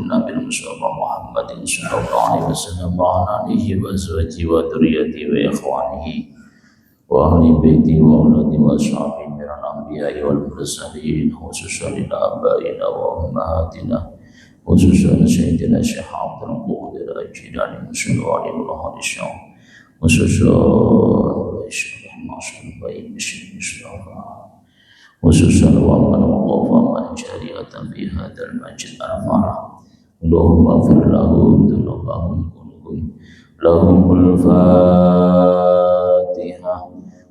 Nabi Mustafa Muhammadin sallallahu alaihi wasallam wa ala alihi wa azwajihi wa dzurriyyatihi wa ikhwanihi wa ahli baiti wa auladi wa ashabihi minal anbiya'i wal mursalin khususan ila abaina wa ummahatina khususan sayyidina Syekh Abdul Qadir Al-Jilani sallallahu alaihi wasallam khususan Syekh Muhammad bin Mustafa khususan wa man waqafa man jariyatan fi hadzal masjid al-farah Allahumma fir lahum dzunubahum lahumul fatihah.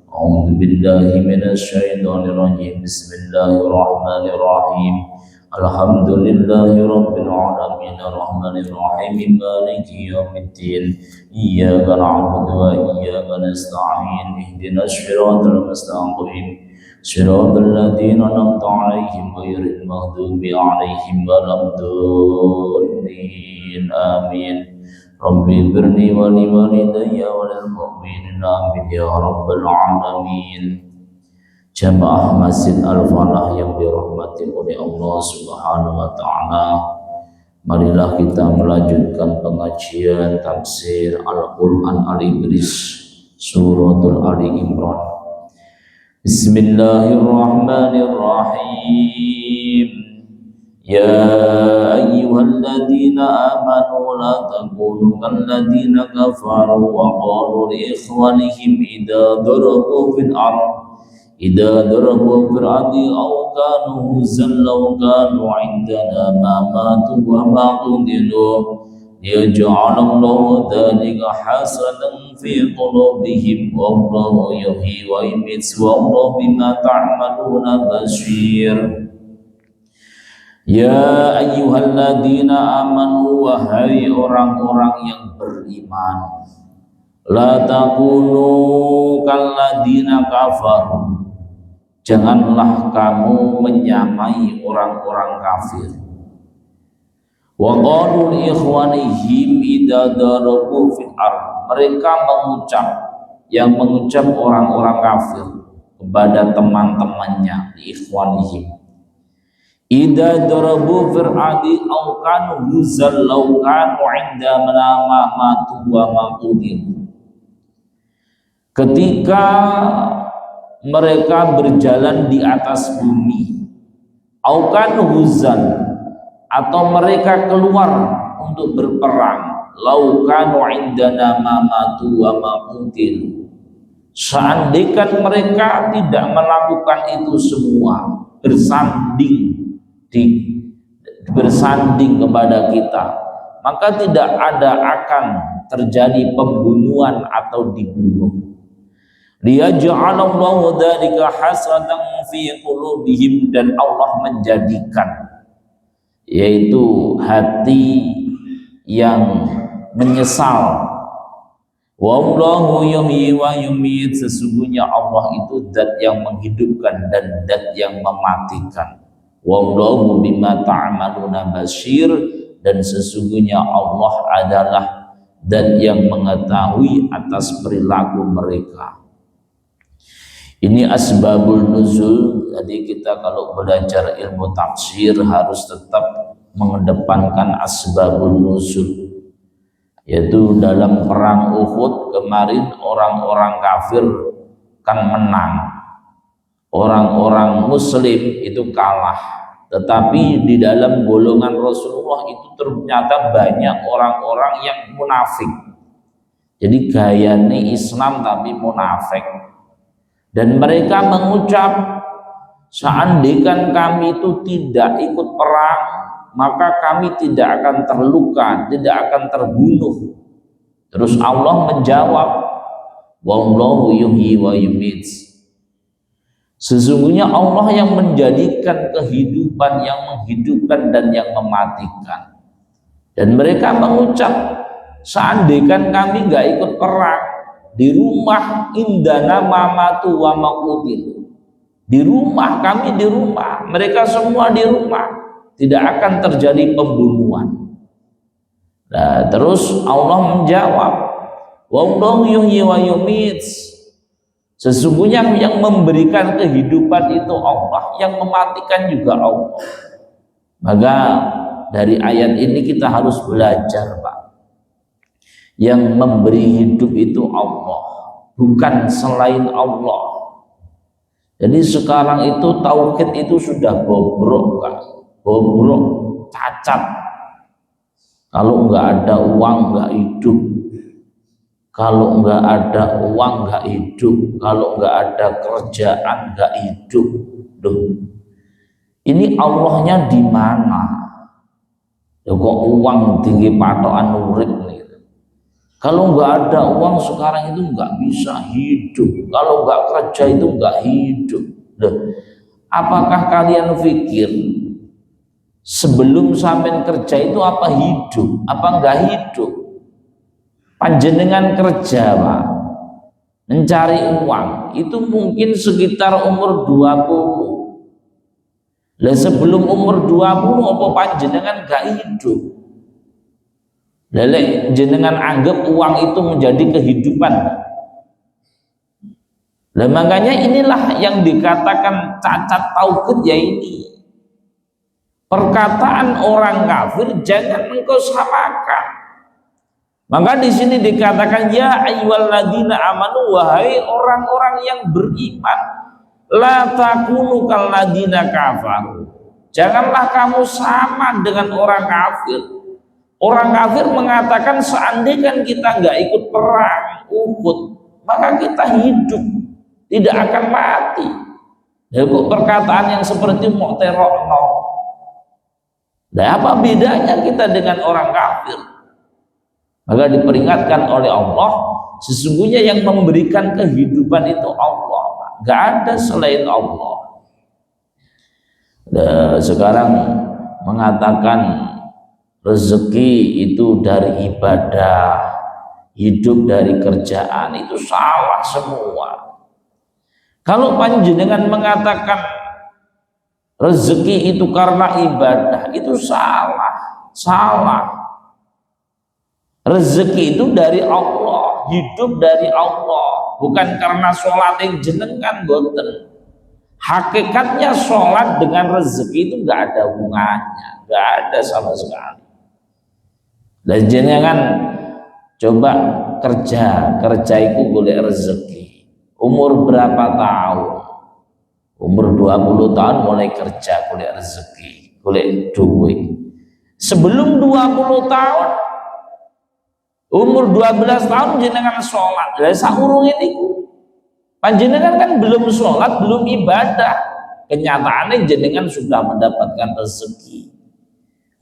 A'udzu billahi minasy syaithanir rajim. Bismillahirrahmanirrahim. Alhamdulillahi rabbil alamin arrahmanir rahim maliki yaumiddin. Iyyaka na'budu wa iyyaka nasta'in. Ihdinas siratal mustaqim. Shiratal ladzina an'amta 'alaihim ghairil maghdubi 'alaihim waladdallin. Amin. Rabbi birni wa li walidayya wa lil mu'minina amin ya rabbal alamin. Jamaah Masjid Al-Falah yang dirahmati oleh Allah Subhanahu wa taala, marilah kita melanjutkan pengajian tafsir Al-Qur'an Al-Ibris Suratul Ali Imran. Bismillahirrahmanirrahim. Ya ayyuhalladzina amanu la takunu kalladzina kafaru wa qalu li ikhwanihim idza darabu fil ardi aw kanu zallaw kanu 'indana ma matu wa ma qutilu liyaj'alallahu dzalika hasanan fi qulubihim wallahu yuhyi wa yumiitu wallahu bima ta'maluna basir. Ya ayyuhalladzina amanu, wahai orang-orang yang beriman, la takunu kalladzina kafaru, janganlah kamu menyamai orang-orang kafir. Wa qalu li ikhwanihim idza darabu fil ardh, mereka mengucap orang-orang kafir kepada teman-temannya, li ikhwanihim idza darabu fil ardh aw kanu yuzallaw kanu 'inda ma matu wa ma qutilu, ketika mereka berjalan di atas bumi, aw kanu huzan, atau mereka keluar untuk berperang, laukanu indana ma matu wa ma qutilu, seandainya mereka tidak melakukan itu semua, bersanding kepada kita, maka tidak ada akan terjadi pembunuhan atau dibunuh. Liyaj'alallahu dzalika hasratan fi qulubihim, dan Allah menjadikan, yaitu hati yang menyesal. Wallahu yuhyi wa yumiit, sesungguhnya Allah itu zat yang menghidupkan dan zat yang mematikan. Wallahu bima ta'maluna basir, dan sesungguhnya Allah adalah zat yang mengetahui atas perilaku mereka. Ini asbabul nuzul. Jadi kita kalau belajar ilmu tafsir harus tetap mengedepankan asbabul nuzul, yaitu dalam perang Uhud kemarin orang-orang kafir kan menang, orang-orang muslim itu kalah, tetapi di dalam golongan Rasulullah itu ternyata banyak orang-orang yang munafik. Jadi gayanya Islam tapi munafik. Dan mereka mengucap, seandainya kami itu tidak ikut perang, maka kami tidak akan terluka, tidak akan terbunuh. Terus Allah menjawab, wallahu yuhyi wa yumiit, sesungguhnya Allah yang menjadikan kehidupan, yang menghidupkan dan yang mematikan. Dan mereka mengucap, seandainya kami nggak ikut perang, di rumah indana mamatu wa maqutil, di rumah kami, di rumah mereka semua di rumah, tidak akan terjadi pembunuhan. Nah, terus Allah menjawab, wallahu yuhyi wa yumiit, sesungguhnya yang memberikan kehidupan itu Allah, yang mematikan juga Allah. Maka dari ayat ini kita harus belajar, Pak. Yang memberi hidup itu Allah, bukan selain Allah. Jadi sekarang itu tauhid itu sudah bobrok, Kak. Bobrok, cacat. Kalau nggak ada uang nggak hidup. Kalau nggak ada uang nggak hidup. Kalau nggak ada kerjaan nggak hidup. Duh. Ini Allahnya di mana? Ya kok uang tinggi patokan urip nih. Kalau nggak ada uang sekarang itu nggak bisa hidup. Kalau nggak kerja itu nggak hidup. Duh. Apakah kalian pikir sebelum sampean kerja itu apa hidup? Apa nggak hidup? Panjenengan kerja, Pak, mencari uang itu mungkin sekitar umur 20. Lah sebelum umur 20 apa panjenengan gak hidup? Lelek jenengan anggap uang itu menjadi kehidupan. Lah makanya inilah yang dikatakan cacat tauhid, ya ini. Perkataan orang kafir jangan engkau samakan. Maka di sini dikatakan ya ayyuhalladzina amanu, wahai orang-orang yang beriman, la takunu kalladzina kafaru. Janganlah kamu sama dengan orang kafir. Orang kafir mengatakan seandainya kita nggak ikut perang Uhud, maka kita hidup, tidak akan mati. Ya kok perkataan yang seperti mu'terokno. Nah, apa bedanya kita dengan orang kafir? Maka diperingatkan oleh Allah, sesungguhnya yang memberikan kehidupan itu Allah, nggak ada selain Allah. Nah, sekarang mengatakan rezeki itu dari ibadah, hidup dari kerjaan, itu salah semua. Kalau panjenengan mengatakan rezeki itu karena ibadah, itu salah. Rezeki itu dari Allah, hidup dari Allah, bukan karena sholat yang jenengan boten. Hakikatnya sholat dengan rezeki itu nggak ada hubungannya, nggak ada sama sekali. Dan jenengan coba kerja itu boleh rezeki. Umur berapa tahun? Umur 20 tahun mulai kerja boleh rezeki, boleh duit. Sebelum 20 tahun, umur 12 tahun jenengan sholat. Lah saurunge niku panjenengan kan belum sholat, belum ibadah. Kenyataannya jenengan sudah mendapatkan rezeki.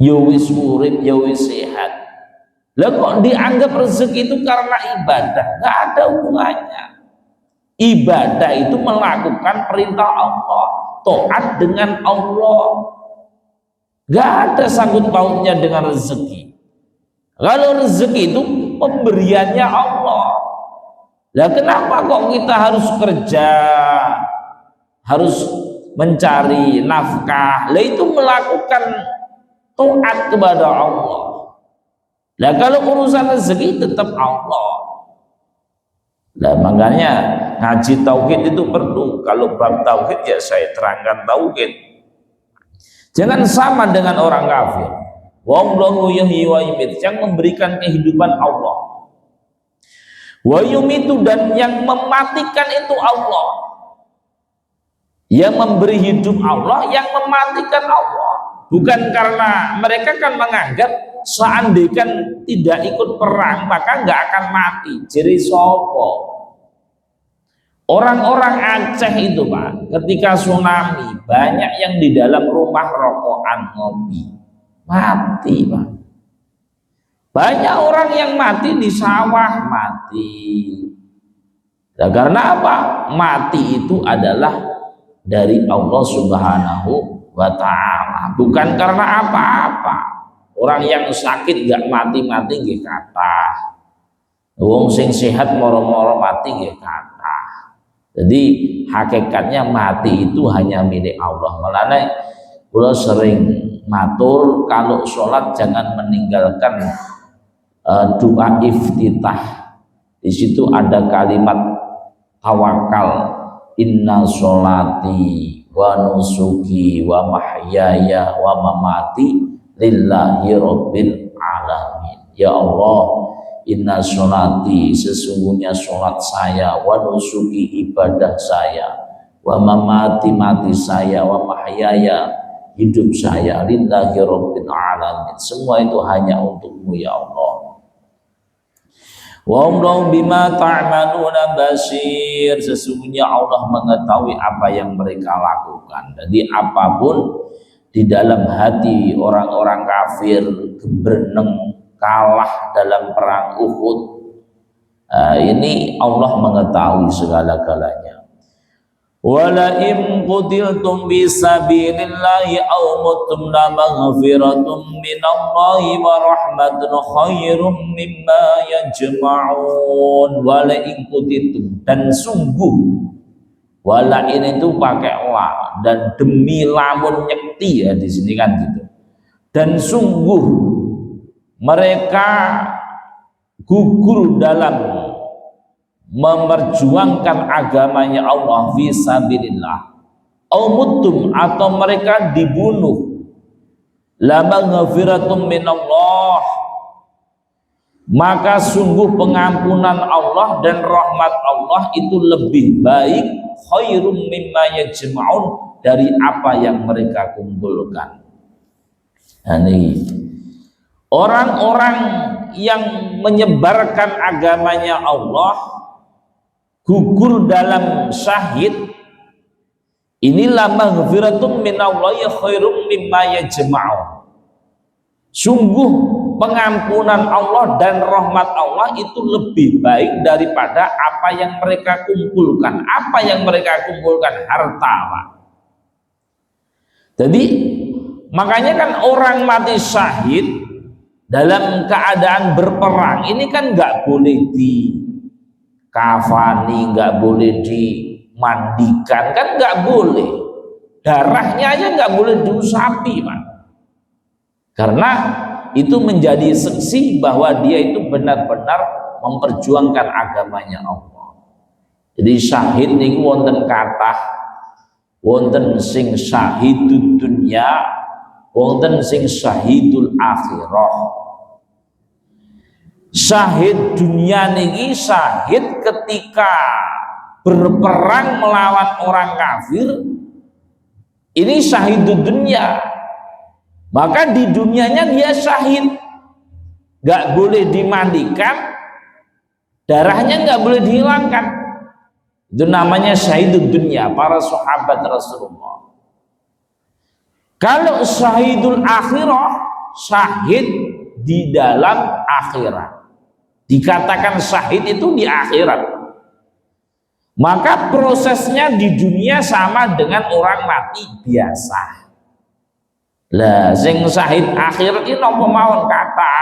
Ya wis urip, ya wis sehat. Lah kok dianggap rezeki itu karena ibadah? Nggak ada hubungannya. Ibadah itu melakukan perintah Allah, taat dengan Allah. Nggak ada sangkut pautnya dengan rezeki. Kalau rezeki itu pemberiannya Allah. Lah kenapa kok kita harus kerja, harus mencari nafkah? Lah itu melakukan taat kepada Allah. Lah kalau urusan rezeki tetap Allah. Nah makanya ngaji tauhid itu perlu. Kalau bab tauhid ya saya terangkan tauhid. Jangan sama dengan orang kafir. Wallahu yuhyi wa yumiit, yang memberikan kehidupan Allah. Wa yumitu, dan yang mematikan itu Allah. Yang memberi hidup Allah, yang mematikan Allah. Bukan karena mereka kan menganggap seandainya tidak ikut perang maka nggak akan mati. Jadi sopo? Orang-orang Aceh itu, Pak, ketika tsunami banyak yang di dalam rumah rokokan ngopi, mati, Pak. Banyak orang yang mati di sawah, mati. Nah, karena apa? Mati itu adalah dari Allah Subhanahu wa ta'ala, bukan karena apa-apa. Orang yang sakit gak mati-mati nggih kathah. Wong sing sehat moro-moro mati nggih kathah. Jadi hakikatnya mati itu hanya milik Allah. Mulane kula sering matur kalau sholat jangan meninggalkan doa iftitah. Di situ ada kalimat tawakal. Inna sholati wa nusuki wa mahyaya wa mamati lillahi rabbil alamin. Ya Allah, inna sholati, sesungguhnya sholat saya, wa nusuki, ibadah saya, wa mamati, mati saya, wa mahyaya, hidup saya, lillahi rabbil alamin, semua itu hanya untukmu ya Allah. Wa Allahu bima ta'maluna basir, sesungguhnya Allah mengetahui apa yang mereka lakukan. Jadi apapun di dalam hati orang-orang kafir, gembreng, kalah dalam perang Uhud, ini Allah mengetahui segala-galanya. Wala in qutiltum bi sabilillahi aw mutum la maghfiratum minallahi wa rahmatun khairum mimma yajma'un. Wala in qutiltum, dan sungguh, wala ini itu pakai la, dan demi lamun nyekti ya di sini kan gitu. Dan sungguh mereka gugur dalam memperjuangkan agamanya Allah fisabilillah, au mutum, atau mereka dibunuh, la maghfiratum minallah, maka sungguh pengampunan Allah dan rahmat Allah itu lebih baik, khairum mimma yajma'un, dari apa yang mereka kumpulkan. Ini orang-orang yang menyebarkan agamanya Allah gugur dalam syahid, inilah maghfiratum minallahi khairum mimma yajma'un, sungguh pengampunan Allah dan rahmat Allah itu lebih baik daripada apa yang mereka kumpulkan. Apa yang mereka kumpulkan? Harta, Pak. Jadi makanya kan orang mati syahid dalam keadaan berperang ini kan nggak boleh kafani, nggak boleh dimandikan, kan nggak boleh, darahnya aja nggak boleh diusapi, Pak, karena itu menjadi saksi bahwa dia itu benar-benar memperjuangkan agamanya Allah. Jadi syahid niku wonten kathah, wonten sing syahidud dunya, wonten sing syahidul akhirah. Syahid dunia niki syahid ketika berperang melawan orang kafir, ini syahidud dunia, maka di dunianya dia syahid, gak boleh dimandikan, darahnya gak boleh dihilangkan, itu namanya syahidud dunia, para sahabat Rasulullah. Kalau syahidul akhirah, syahid di dalam akhirat, dikatakan syahid itu di akhirat, maka prosesnya di dunia sama dengan orang mati biasa. Lah sing syahid akhirat ini apa mawon kata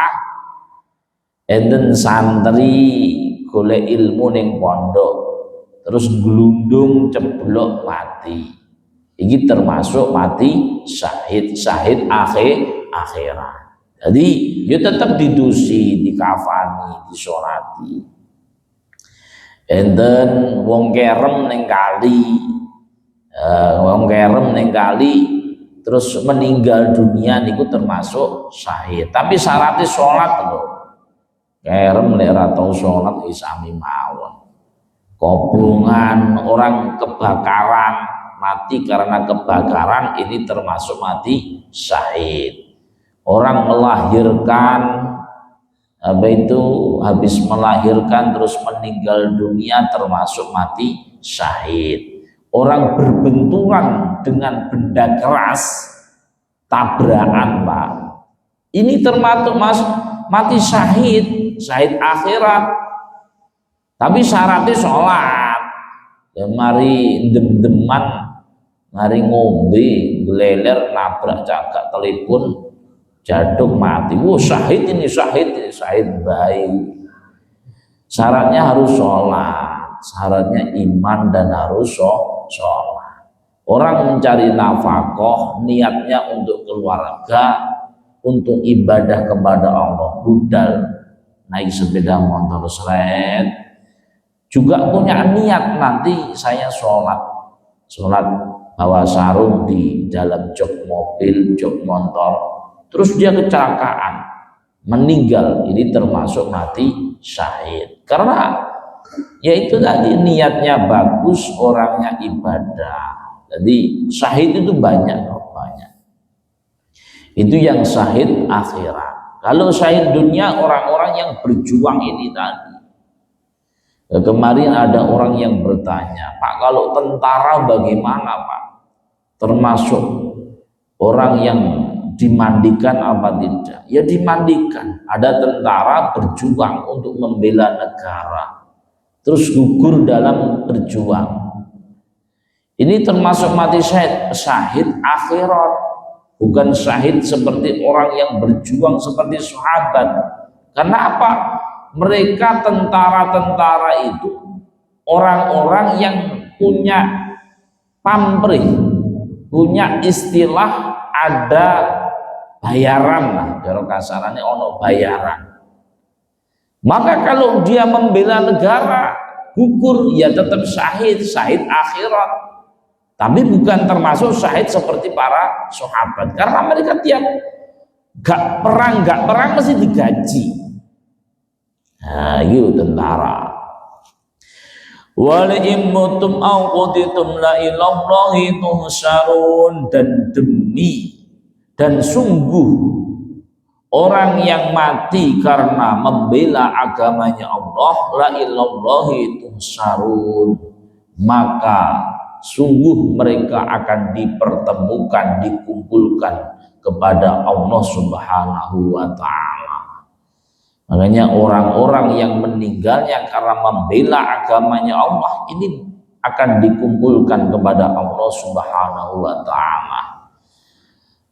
enten santri golek ilmu ning pondok terus glundung ceblok mati, ini termasuk mati syahid, syahid akhirat. Jadi dia tetap didusi, dikafani, disolati. Enten wong kerem ning kali, terus meninggal dunia niku termasuk syahid. Tapi syaratnya sholat loh. Kerem lek ora tau sholat isami mawon. Kobongan orang kebakaran, mati karena kebakaran, ini termasuk mati syahid. Orang melahirkan, habis melahirkan terus meninggal dunia termasuk mati syahid. Orang berbenturan dengan benda keras, tabrakan, Pak, ini termasuk mati syahid, syahid akhirat. Tapi syaratnya sholat. Ya mari dem-deman, mari ngombe, geleler, nabrak cagak telepon, jaduk mati. Syahid ini syahid baik. Syaratnya harus sholat, syaratnya iman dan harus sholat. Orang mencari nafkah, niatnya untuk keluarga, untuk ibadah kepada Allah, budal naik sepeda motor seret, juga punya niat nanti saya sholat bawa sarung di dalam jok mobil, jok motor, terus dia kecelakaan, meninggal, ini termasuk mati syahid. Karena yaitu tadi niatnya bagus, orangnya ibadah. Jadi syahid itu banyak. Itu yang syahid akhirat. Kalau syahid dunia, orang-orang yang berjuang ini tadi. Kemarin ada orang yang bertanya, Pak, kalau tentara bagaimana, Pak? Termasuk orang yang dimandikan apa tidak? Ya dimandikan. Ada tentara berjuang untuk membela negara, terus gugur dalam berjuang. Ini termasuk mati syahid, syahid akhirat, bukan syahid seperti orang yang berjuang seperti sahabat. Karena apa? Mereka tentara-tentara itu orang-orang yang punya pamrih, punya istilah ada bayaran lah, kalau kasarannya ono bayaran. Maka kalau dia membela negara gugur, ya tetap syahid, syahid akhirat, tapi bukan termasuk syahid seperti para sahabat, karena mereka tiap gak perang mesti digaji. Nah, itu tentara. Wal immutum au qutitum la ilallahi tuhsyarun, dan demi dan sungguh orang yang mati karena membela agamanya Allah, la ilallahi tuhsyarun, maka sungguh mereka akan dipertemukan, dikumpulkan kepada Allah Subhanahu wa ta'ala. Makanya orang-orang yang meninggalnya karena membela agamanya Allah ini akan dikumpulkan kepada Allah Subhanahu wa ta'ala.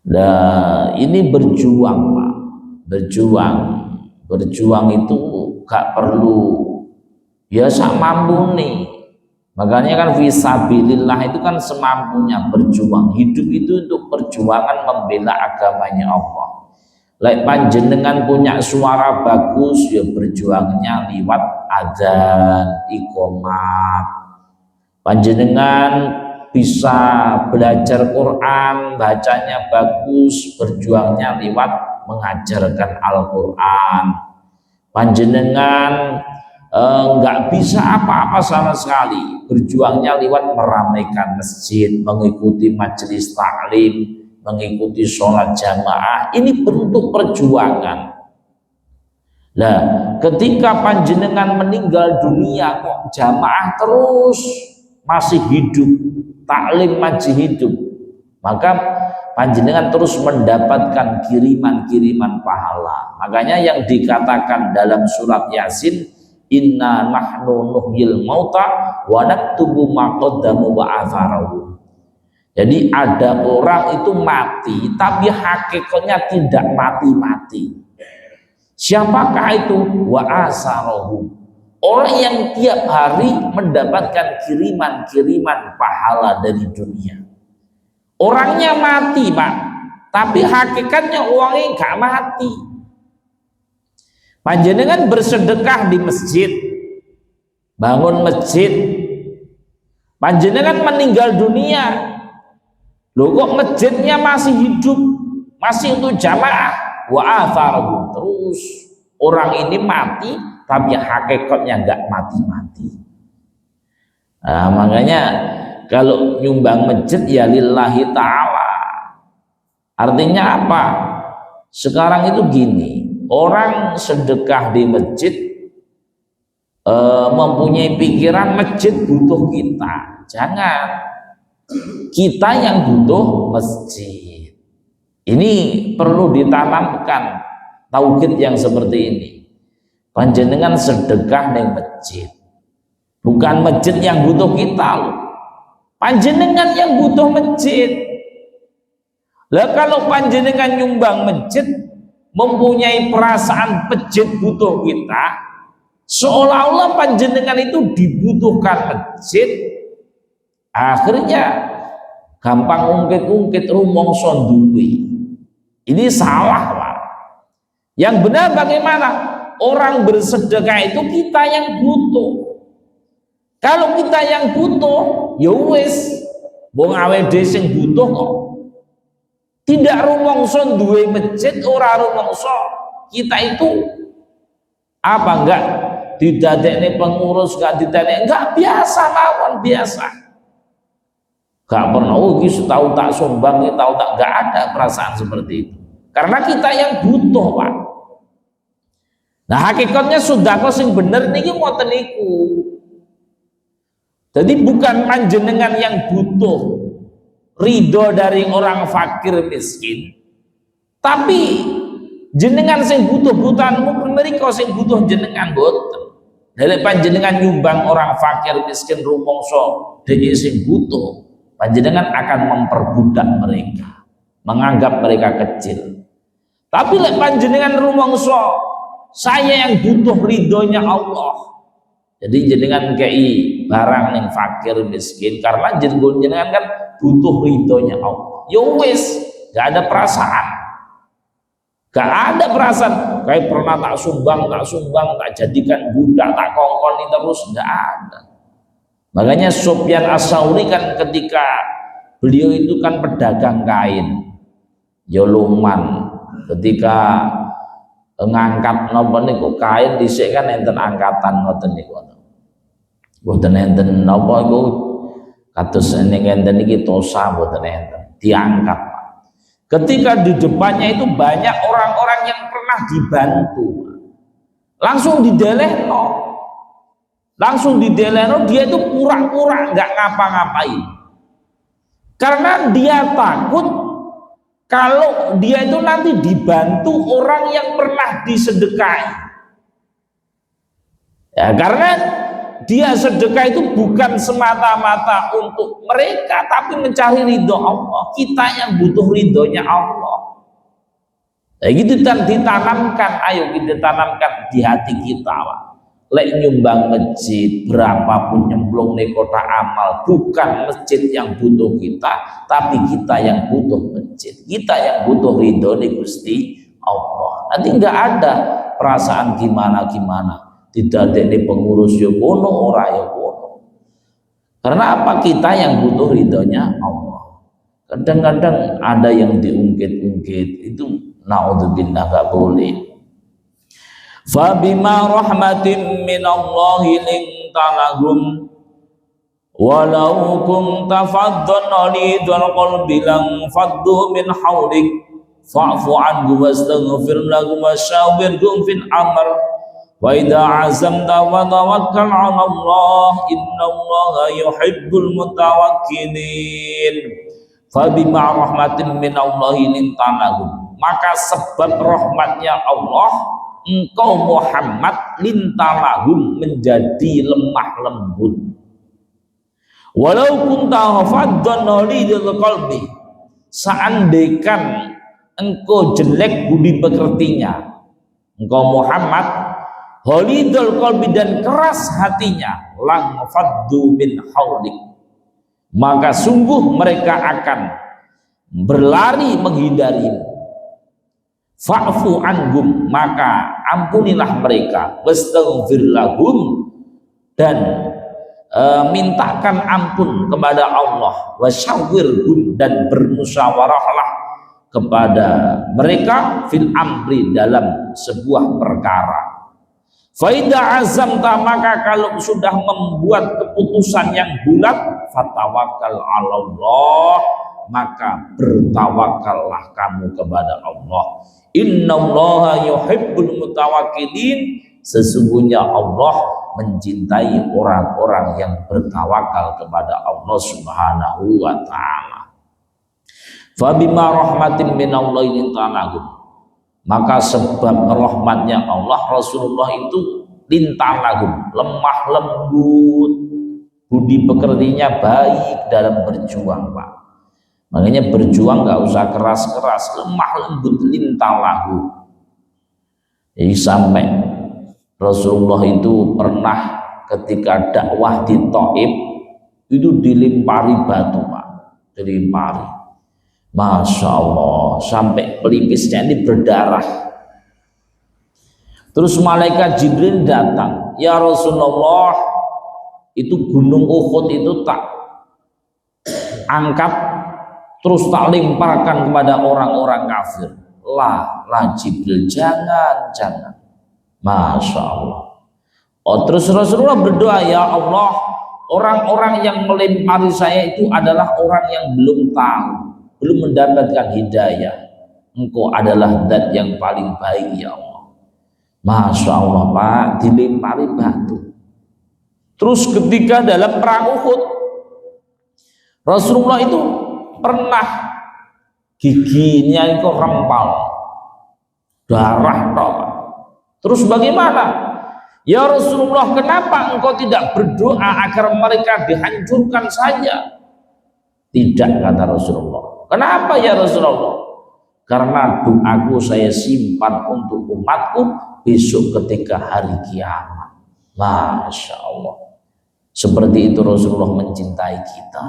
Nah, ini berjuang, Pak. Berjuang itu gak perlu ya sak mampu nih. Makanya kan fisabilillah itu kan semampunya berjuang. Hidup itu untuk perjuangan membela agamanya Allah. Lek panjenengan punya suara bagus, ya berjuangnya liwat adzan, iqomat. Panjenengan bisa belajar Quran, bacanya bagus, berjuangnya liwat mengajarkan Al-Quran. Panjenengan nggak bisa apa-apa sama sekali, berjuangnya liwat meramaikan masjid, mengikuti majelis taklim, mengikuti sholat jamaah. Ini bentuk perjuangan. Nah, ketika panjenengan meninggal dunia kok jamaah terus masih hidup, taklim masih hidup, maka panjenengan terus mendapatkan kiriman-kiriman pahala. Makanya yang dikatakan dalam surat Yasin, inna nahnu nuhyil mauta wa naktubu ma qaddamu wa atharahum. Jadi ada orang itu mati tapi hakikatnya tidak mati-mati. Siapakah itu? Wa asarahum, orang yang tiap hari mendapatkan kiriman-kiriman pahala dari dunia. Orangnya mati, Pak, tapi hakikatnya uangnya gak mati. Panjenengan bersedekah di masjid, bangun masjid, panjenengan meninggal dunia, loh kok masjidnya masih hidup, masih untuk jamaah, wa atharu, terus orang ini mati tapi hakikatnya enggak mati-mati. Nah, makanya kalau nyumbang masjid ya lillahi ta'ala. Artinya apa? Sekarang itu gini, orang sedekah di masjid mempunyai pikiran masjid butuh kita. Jangan, kita yang butuh masjid. Ini perlu ditanamkan tauhid yang seperti ini. Panjenengan sedekah di masjid, bukan masjid yang butuh kita loh. Panjenengan yang butuh masjid. Lah kalau panjenengan nyumbang masjid, mempunyai perasaan masjid butuh kita, seolah-olah panjenengan itu dibutuhkan masjid, akhirnya gampang ungkit-ungkit rumangsa duwe. Ini salah, Pak. Yang benar bagaimana? Orang bersedekah itu kita yang butuh. Kalau kita yang butuh, ya wis, wong awake dhewe sing butuh kok. Tidak rumangsa duwe masjid, ora rumangsa kita itu apa enggak didadekne pengurus, enggak didadekne, enggak, biasa mawon, biasa. Enggak pernah iki setahun tak sumbang, tahu tak, enggak ada perasaan seperti itu. Karena kita yang butuh, Pak. Nah, hakikatnya sedekah sing bener niki ngoten niku. Jadi bukan panjenengan yang butuh ridho dari orang fakir miskin, tapi jenengan sing butuh butuhanmu, mereka sing butuh jenengan boten. Dari panjenengan nyumbang orang fakir miskin rumangsa dhewe sing butuh, panjenengan akan memperbudak mereka, menganggap mereka kecil. Tapi lek panjenengan rumangsa saya yang butuh ridhonya Allah, jadi jenengan kei barang yang fakir miskin karena jenengan kan butuh ridhonya Allah. Ya wis, gak ada perasaan. Gak ada perasaan kayak pernah tak sumbang, tak jadikan budak, tak kongkoni terus, gak ada. Makanya Sufyan As-Tsauri kan ketika beliau itu kan pedagang kain, Yoluman, ketika ngangkat napa niku kain dhisik kan enten angkatan ngoten niku. Mboten enten napa iku kados ning enten iki tosa mboten enten, diangkat. Ketika di depannya itu banyak orang-orang yang pernah dibantu, langsung didelehno, dia itu pura-pura nggak ngapa-ngapain, karena dia takut kalau dia itu nanti dibantu orang yang pernah disedekahi. Ya, karena dia sedekah itu bukan semata-mata untuk mereka, tapi mencari ridho Allah. Kita yang butuh ridhonya Allah. Nah, gitu dan ditanamkan, ayo kita tanamkan di hati kita, Pak. Lek nyumbang masjid, berapapun nyemplung di kota amal, bukan masjid yang butuh kita, tapi kita yang butuh masjid. Kita yang butuh ridho di Gusti Allah. Nanti nggak ada perasaan gimana-gimana. Tidak ada pengurus yokono, ora yokono. Karena apa? Kita yang butuh ridhonya Allah. Kadang-kadang ada yang diungkit-ungkit, itu naudzubillah gak boleh. Fabima rahmatin minallahi lintalahum walau kunta faddan ghalidhal qalbi lam faddu min hawlik fa'fu anhum wastaghfir lahum wasyawirhum fil amr wa idza azamta wa tawakkal 'ala Allah innallaha yuhibbul mutawakkilin. Fabima rahmatin minallahi lintalahum, maka sebab rahmatnya Allah engkau Muhammad lintalahum menjadi lemah lembut. Walau kunta faddan ghalidhal qalbi, seandainya engkau jelek budi pekertinya, engkau Muhammad ghalidhal qalbi dan keras hatinya, lang faddu min haulik, maka sungguh mereka akan berlari menghindarimu. Fa'fu anhum, maka ampunilah mereka, wastaghfir lahum, dan mintakan ampun kepada Allah, wasyawirhum, dan bermusyawarahlah kepada mereka fil amri, dalam sebuah perkara. Faida azamta, maka kalau sudah membuat keputusan yang bulat, fatawakkal 'ala Allah, maka bertawakallah kamu kepada Allah. Innallaha yuhibbul mutawakkilin, sesungguhnya Allah mencintai orang-orang yang bertawakal kepada Allah Subhanahu wa taala. Fabima rahmatin minallahi lintalahum, maka sebab rahmatnya Allah, Rasulullah itu lintalahum, lemah lembut, budi pekertinya baik dalam berjuang, Pak. Makanya berjuang nggak usah keras-keras, lemah lembut lintalahu. Jadi sampai Rasulullah itu pernah ketika dakwah di Thaif itu dilempari batu, Pak, dilempari. Masya Allah, sampai pelipisnya ini berdarah. Terus malaikat Jibril datang, ya Rasulullah, itu gunung Uhud itu tak angkat terus tak lemparkan kepada orang-orang kafir. La Jibril, jangan. Masya Allah. Oh, terus Rasulullah berdoa, ya Allah, orang-orang yang melempari saya itu adalah orang yang belum tahu, belum mendapatkan hidayah. Engkau adalah zat yang paling baik ya Allah. Masya Allah Pak, dilempari batu. Terus ketika dalam perang Uhud, Rasulullah itu pernah giginya itu rempal, darah tok. Terus bagaimana? Ya Rasulullah, kenapa engkau tidak berdoa agar mereka dihancurkan saja? Tidak, kata Rasulullah. Kenapa ya Rasulullah? Karena doaku saya simpan untuk umatku besok ketika hari kiamat. Masya Allah. Seperti itu Rasulullah mencintai kita.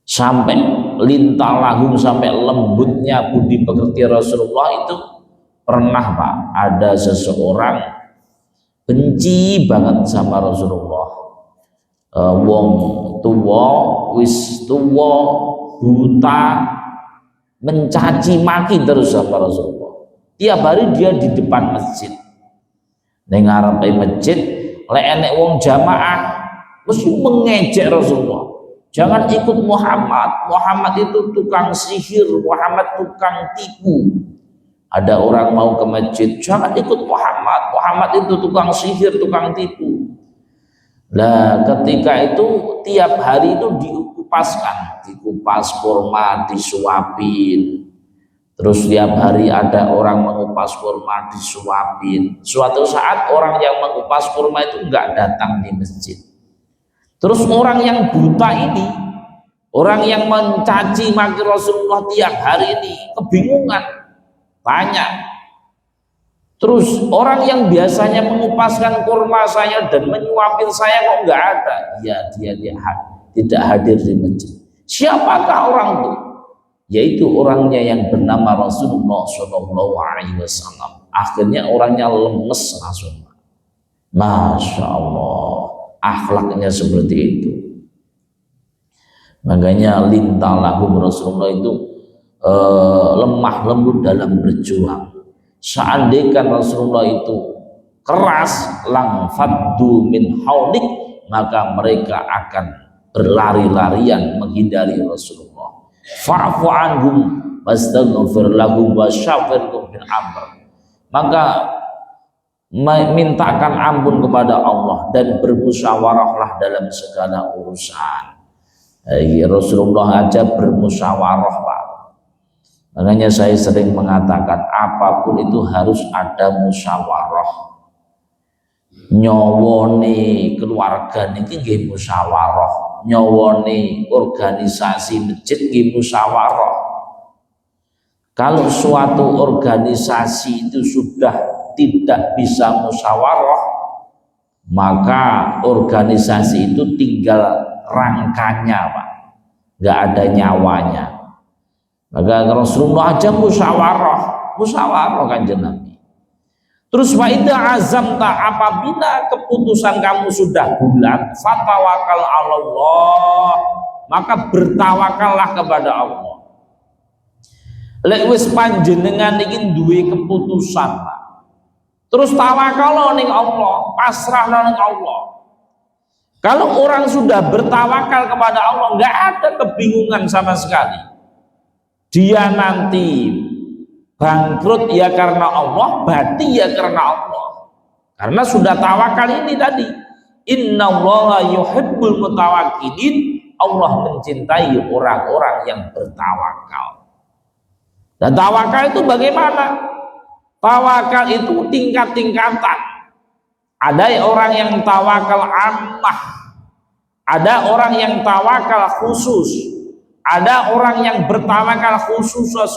Sampai lintah lagung, sampai lembutnya budi pekerti Rasulullah itu. Pernah Pak, ada seseorang benci banget sama Rasulullah. Wong tua, wis tua, buta, mencaci maki terus sama Rasulullah. Tiap hari dia di depan masjid. Ning ngarepe masjid, lek enek wong jamaah mesti mengejek Rasulullah. Jangan ikut Muhammad. Muhammad itu tukang sihir, Muhammad tukang tipu. Ada orang mau ke masjid, jangan ikut Muhammad. Muhammad itu tukang sihir, tukang tipu. Nah, ketika itu tiap hari itu dikupaskan, dikupas kurma, disuapin. Terus tiap hari ada orang mengupas kurma, disuapin. Suatu saat orang yang mengupas kurma itu enggak datang di masjid. Terus orang yang buta ini, orang yang mencaci maki Rasulullah tiap hari ini kebingungan. Tanya, terus orang yang biasanya mengupaskan kurma saya dan menyuapin saya kok nggak ada? Ya, dia tidak hadir di masjid. Siapakah orang itu? Yaitu orangnya yang bernama Rasulullah Shallallahu Alaihi Wasallam. Akhirnya orangnya lemes langsung. Masya Allah, akhlaknya seperti itu. Makanya lintah lahum Rasulullah itu lemah lembut dalam berjuang. Seandainya Rasulullah itu keras, lang faddu min haulik, maka mereka akan berlari-larian menghindari Rasulullah. Fa'fu anhum wastaghfir lahum wasyafirhum bil amr. Maka mintakan ampun kepada Allah dan bermusyawarahlah dalam segala urusan. Rasulullah aja bermusyawarah Pak. Makanya saya sering mengatakan apapun itu harus ada musyawarah. Nyawone keluarga niki nggih musyawarah, nyawone organisasi masjid nggih musyawarah. Kalau suatu organisasi itu sudah tidak bisa musyawarah, maka organisasi itu tinggal rangkanya Pak, nggak ada nyawanya. Maka Rasulullah aja musyawarah Kanjeng Nabi. Terus wa idza azamta, apabila keputusan kamu sudah bulat, fatawakal Allah, maka bertawakallah kepada Allah. Lek wis panjenengan iki duwe keputusan, terus tawakal ning Allah, pasrah ning Allah. Kalau orang sudah bertawakal kepada Allah, nggak ada kebingungan sama sekali. Dia nanti bangkrut ya karena Allah, bati ya karena Allah. Karena sudah tawakal ini tadi. Innallaha yuhibbul mutawakkilin. Allah mencintai orang-orang yang bertawakal. Dan tawakal itu bagaimana? Tawakal itu tingkat-tingkatan. Ada orang yang tawakal ammah, ada orang yang tawakal khusus. Ada orang yang bertawakal khusus.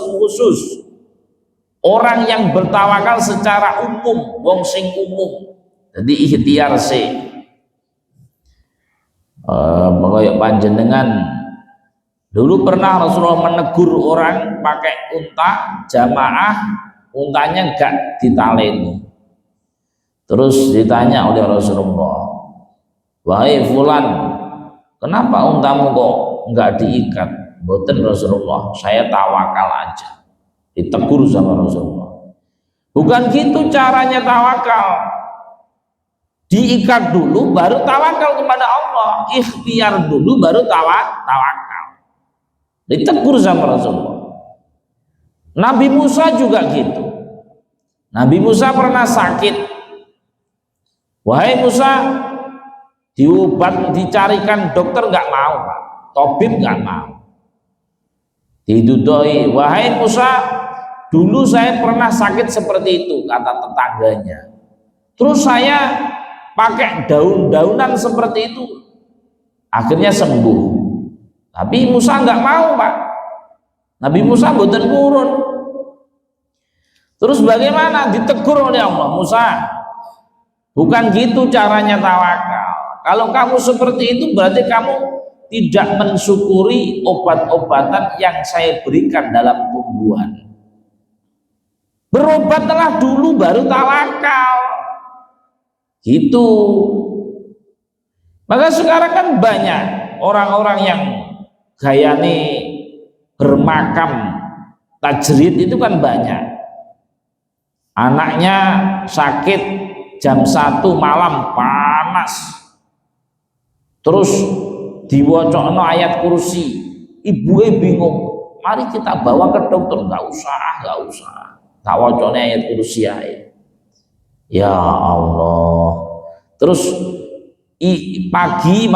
Orang yang bertawakal secara umum, wong sing umum. Jadi ikhtiar sih. Mengoyok panjenengan. Dulu pernah Rasulullah menegur orang pakai unta, jamaah, untanya gak ditaleni. Terus ditanya oleh Rasulullah, wahai fulan, kenapa untamu kok nggak diikat? Mboten Rasulullah, saya tawakal aja. Ditegur sama Rasulullah. Bukan gitu caranya tawakal. Diikat dulu baru tawakal kepada Allah, ikhtiar dulu baru tawakal. Ditegur sama Rasulullah. Nabi Musa juga gitu. Nabi Musa pernah sakit. Wahai Musa, diobat, dicarikan dokter, nggak mau Pak. Tabib nggak mau. Didudoi, wahai Musa, dulu saya pernah sakit seperti itu, kata tetangganya. Terus saya pakai daun-daunan seperti itu, akhirnya sembuh. Tapi Musa nggak mau Pak. Nabi Musa boten purun. Terus bagaimana? Ditegur oleh Allah, Musa, bukan gitu caranya tawakal. Kalau kamu seperti itu berarti kamu tidak mensyukuri obat-obatan yang saya berikan dalam tumbuhan. Berobatlah dulu baru tawakal. Gitu. Maka sekarang kan banyak orang-orang yang gayane bermakam tajrid itu kan banyak. Anaknya sakit jam 1 malam panas, terus diwacokno ayat kursi, ibunya bingung, mari kita bawa ke dokter. Nggak usah, tak wacokno ayat kursi aja. Ya Allah. Terus pagi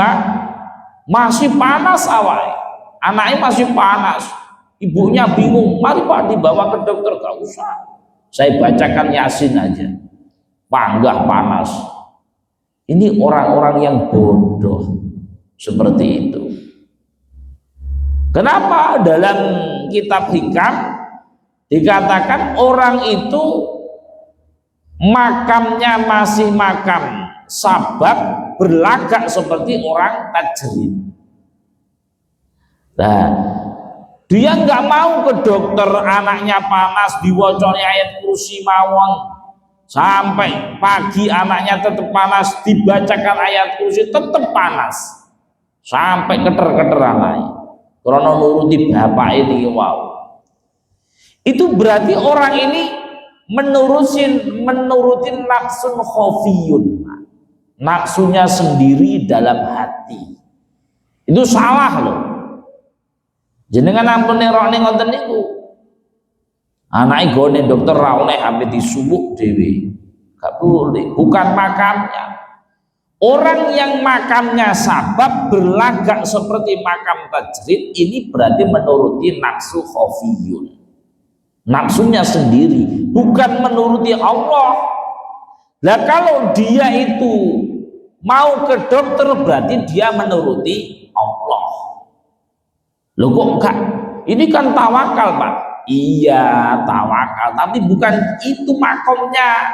masih panas awal, anaknya masih panas, ibunya bingung, mari Pak dibawa ke dokter. Nggak usah, saya bacakan Yasin aja. Panggah panas. Ini orang-orang yang bodoh seperti itu. Kenapa dalam kitab Hikam dikatakan orang itu makamnya masih makam sabab, berlagak seperti orang tajrid. Nah, dia nggak mau ke dokter, anaknya panas, diwaconi ayat kursi mawon, sampai pagi anaknya tetap panas, dibacakan ayat kursi tetap panas, sampai keter-keter anaknya. Karena nuruti bapak ini, wow. Itu berarti orang ini menuruti nafsun khofiyun, nafsunya sendiri dalam hati. Itu salah loh. Jenengan ampun nerone ngoten niku. Anake gone dokter ra oleh sampe disubuk dhewe. Gak boleh, bukan makamnya. Orang yang makamnya sabab berlagak seperti makam tajrid, ini berarti menuruti nafsu khofiyun. Nafsunya sendiri, bukan menuruti Allah. Nah kalau dia itu mau ke dokter berarti dia menuruti Allah. Loh kok enggak? Ini kan tawakal Pak. Iya tawakal, tapi bukan itu makomnya.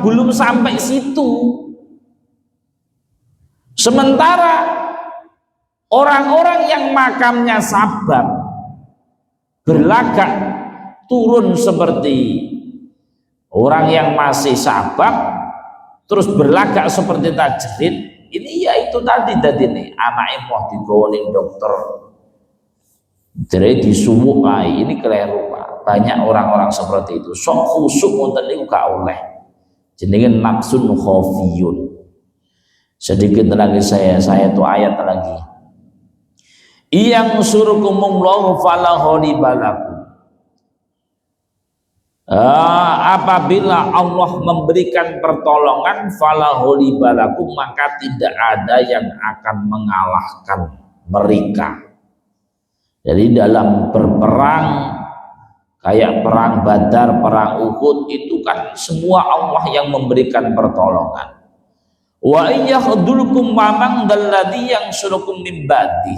Belum sampai situ. Sementara orang-orang yang makamnya sabab berlagak turun seperti orang yang masih sabab, terus berlagak seperti tajrid, ini ya itu tadi nih anaknya mau digowonin dokter, jadi disumukai, ini keliru Pak. Banyak orang-orang seperti itu. Sok khusuk ngoten niku gak oleh. Jenenge nafsun khofiyun. Sedikit lagi saya tuh ayat lagi. Iyang surukumullahu fala ghalibakum. Apabila Allah memberikan pertolongan fala ghalibakum, maka tidak ada yang akan mengalahkan mereka. Jadi dalam berperang kayak perang Badar, perang Uhud, itu kan semua Allah yang memberikan pertolongan. Wa iyyakhdhulukum mamang dalladzi yang surukum min ba'di.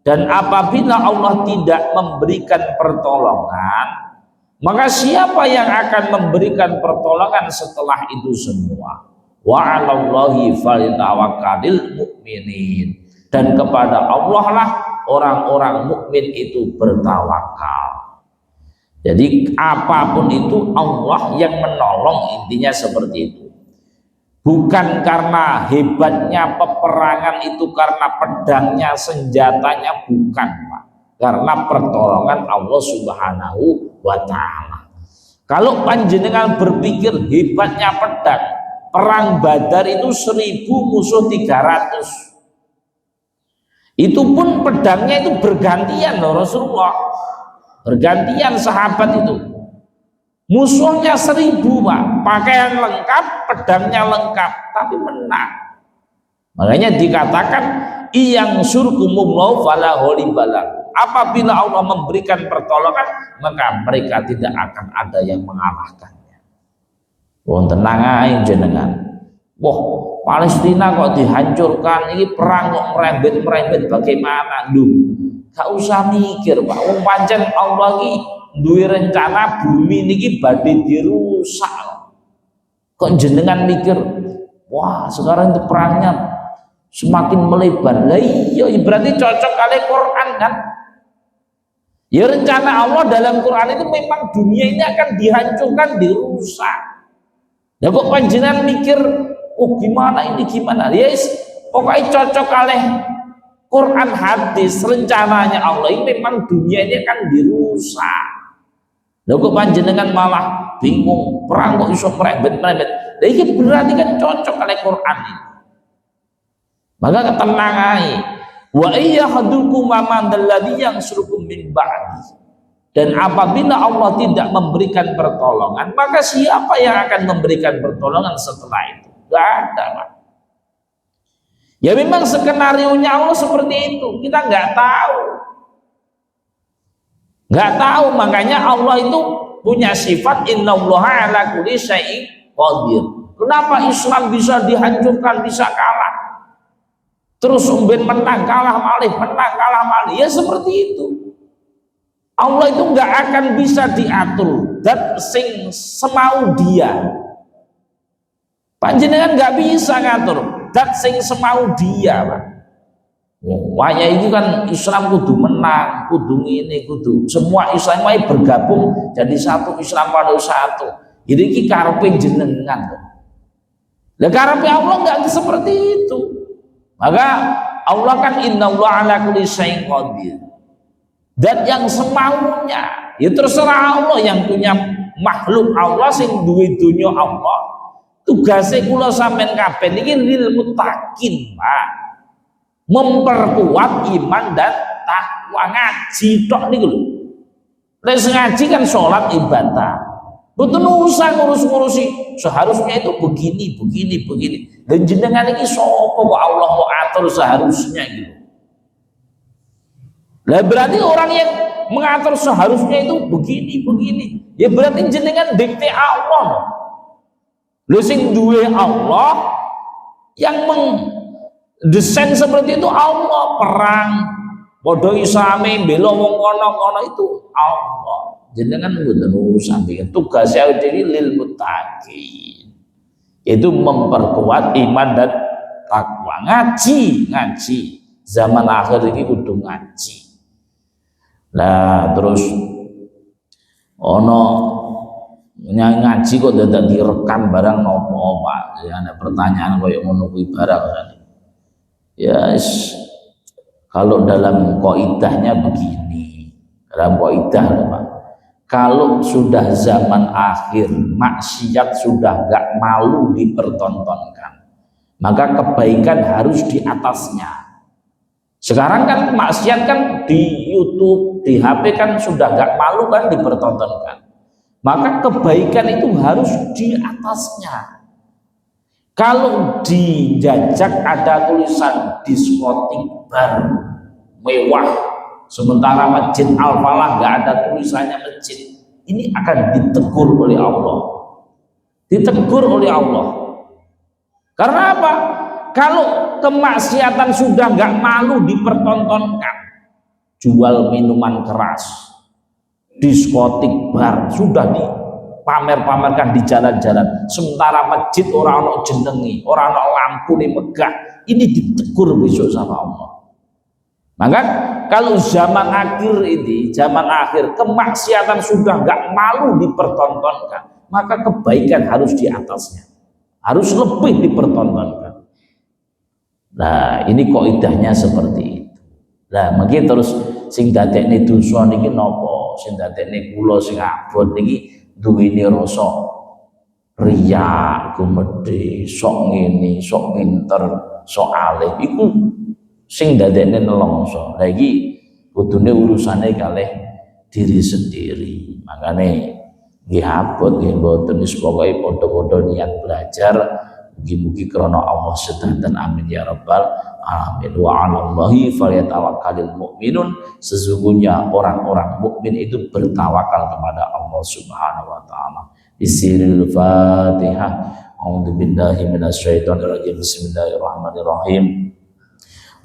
Dan apabila Allah tidak memberikan pertolongan, maka siapa yang akan memberikan pertolongan setelah itu semua? Wa 'alallahi falyatawakkalul mu'minin. Dan kepada Allah lah orang-orang mukmin itu bertawakal. Jadi apapun itu Allah yang menolong, intinya seperti itu. Bukan karena hebatnya peperangan itu, karena pedangnya, senjatanya, bukan Pak. Karena pertolongan Allah Subhanahu wa Ta'ala. Kalau panjenengan berpikir hebatnya pedang, perang Badar itu 1000 musuh 300. Itu pun pedangnya itu bergantian loh Rasulullah. Bergantian sahabat itu. Musuhnya 1000 Pak, pakaian lengkap, pedangnya lengkap, tapi menang. Makanya dikatakan iyang surkumullahu fala ghalibalah. Apabila Allah memberikan pertolongan, maka mereka tidak akan ada yang mengalahkannya. Wong tenang aja jenengan. Wah, Palestina kok dihancurkan, ini perang kok merembet-merembet bagaimana? Gak usah mikir Pak. Wong pancen Allah iki duwe rencana bumi niki badhe dirusak. Kok jenengan mikir, wah sekarang itu perangnya semakin melebar. Lah iya berarti cocok kali Quran kan? Ya rencana Allah dalam Quran itu memang dunia ini akan dihancurkan, dirusak. Ya kok panjenengan mikir, oh gimana ini gimana? Yes, pokoknya cocok kali Quran hadis, rencananya Allah ini memang dunia ini akan dirusak. Lalu kok panjenengan malah bingung, perang kok iso merembet-merembet. Nah ini berarti kan cocok oleh Quran ini. Maka ketenangai. Wa iyyahadukum man alladhi yansurukum min ba'di. Dan apabila Allah tidak memberikan pertolongan, maka siapa yang akan memberikan pertolongan setelah itu? Gak ada Pak. Ya memang skenario-nya Allah seperti itu. Kita nggak tahu. Nggak tahu, makanya Allah itu punya sifat innallaha ala kulli syai'in qadir. Kenapa Islam bisa dihancurkan, bisa kalah, terus umben menang kalah malih, menang kalah malih? Ya seperti itu. Allah itu nggak akan bisa diatur dan sing semau dia. Panjenengan nggak bisa ngatur dan sing semau dia Pak. Wahnya ini kan Islam kudu menang, kudu ini, kudu semua Islam wae bergabung jadi satu, Islam pada satu. Jadi iki karepe jenengan. Lah karepe Allah enggak seperti itu. Maka Allah kan innallaha ala kulli syai'in qadir. Dan yang semaunya, ya terserah Allah yang punya makhluk Allah sing duwe dunya Allah. Tugasnya kula sampean kabeh niki lil muttaqin, Pak. Memperkuat iman dan takwa, ngaji tok niku lho. Nek ngaji kan sholat ibadah. Betul usah ngurus-ngurusi seharusnya itu begini. Dan jenengan iki sapa kok Allah mau atur seharusnya gitu. Lah berarti orang yang mengatur seharusnya itu begini. Ya berarti jenengan dikte Allah. Lho sing duwe Allah yang desain seperti itu Allah. Perang padha isame bela wong kono-kono itu Allah. Jenengan mboten usah bikin tugas dhewe lil muttaqin. Itu memperkuat iman dan takwa. Ngaji. Zaman akhir ini kudu ngaji. Lah terus ono ngaji kok dadak direkam barang nopo Pak. Ya ana pertanyaan koyo ngono kuwi barang. Ya kalau dalam kaidahnya begini, dalam kaidah Pak, kalau sudah zaman akhir maksiat sudah gak malu dipertontonkan, maka kebaikan harus di atasnya. Sekarang kan maksiat kan di YouTube, di HP kan sudah gak malu kan dipertontonkan, maka kebaikan itu harus di atasnya. Kalau di jajak ada tulisan diskotik bar mewah, sementara Masjid Al-Falah nggak ada tulisannya masjid, ini akan ditegur oleh Allah. Ditegur oleh Allah. Karena apa? Kalau kemaksiatan sudah nggak malu dipertontonkan, jual minuman keras, diskotik bar sudah pamer-pamerkan di jalan-jalan, sementara masjid orang jenengi, orang lampu nih megah, ini ditegur besok sama Allah. Maka kalau zaman akhir ini, zaman akhir kemaksiatan sudah nggak malu dipertontonkan, maka kebaikan harus di atasnya. harus lebih dipertontonkan. Nah, ini kaidahnya seperti itu. Nah, mungkin terus sing dadekne dosa niki napa? Sing dadekne kula sing abot niki duweni rasa riya, gumedhe, sok ngene, sok pinter, sok alim iku sing dadekne nelongso. Lah iki kudune urusane kalih diri sendiri. Makane nggih abot nggih mboten wis pokoke padha-padha niat belajar mugi-mugi krana Allah sedanten amin ya rabbal alamin. Wa 'alallahi falyatawakkalul mu'minun, sesungguhnya orang-orang mukmin itu bertawakal kepada Allah Subhanahu wa taala. Bisiril Fatihah. A'udzu billahi minasyaitonir rajim. Bismillahirrahmanirrahim.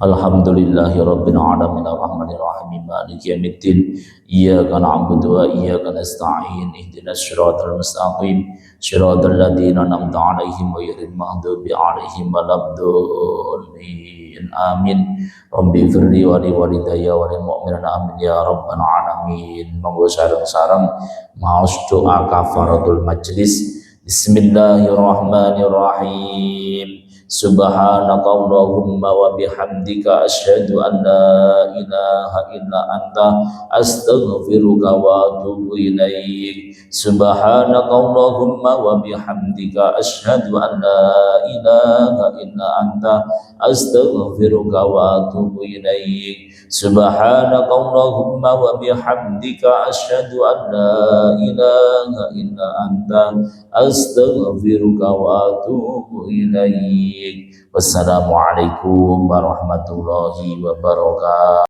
Alhamdulillahi rabbil alamin arrahmanir rahim maliki yaumiddin iyyaka na'budu wa iyyaka nasta'in ihdinas siratal mustaqim siratal ladzina an'amta 'alaihim ghairil maghdubi 'alaihim waladdallin amin. Rabbi firli wa li walidayya wa lil mu'minina amin ya rabbal alamin. Monggo sareng-sareng maos doa kafaratul majlis. Bismillahirrahmanirrahim. Subhanaka Allahumma wa bihamdika asyhadu an la ilaha illa anta astaghfiruka wa atubu ilaik. Subhanaka Allahumma wa bihamdika asyhadu an la ilaha illa anta astaghfiruka wa atubu ilaik. Subhanaka Allahumma wa bihamdika asyhadu an la ilaha illa anta astaghfiruka wa atubu ilaik. Wassalamualaikum warahmatullahi wabarakatuh.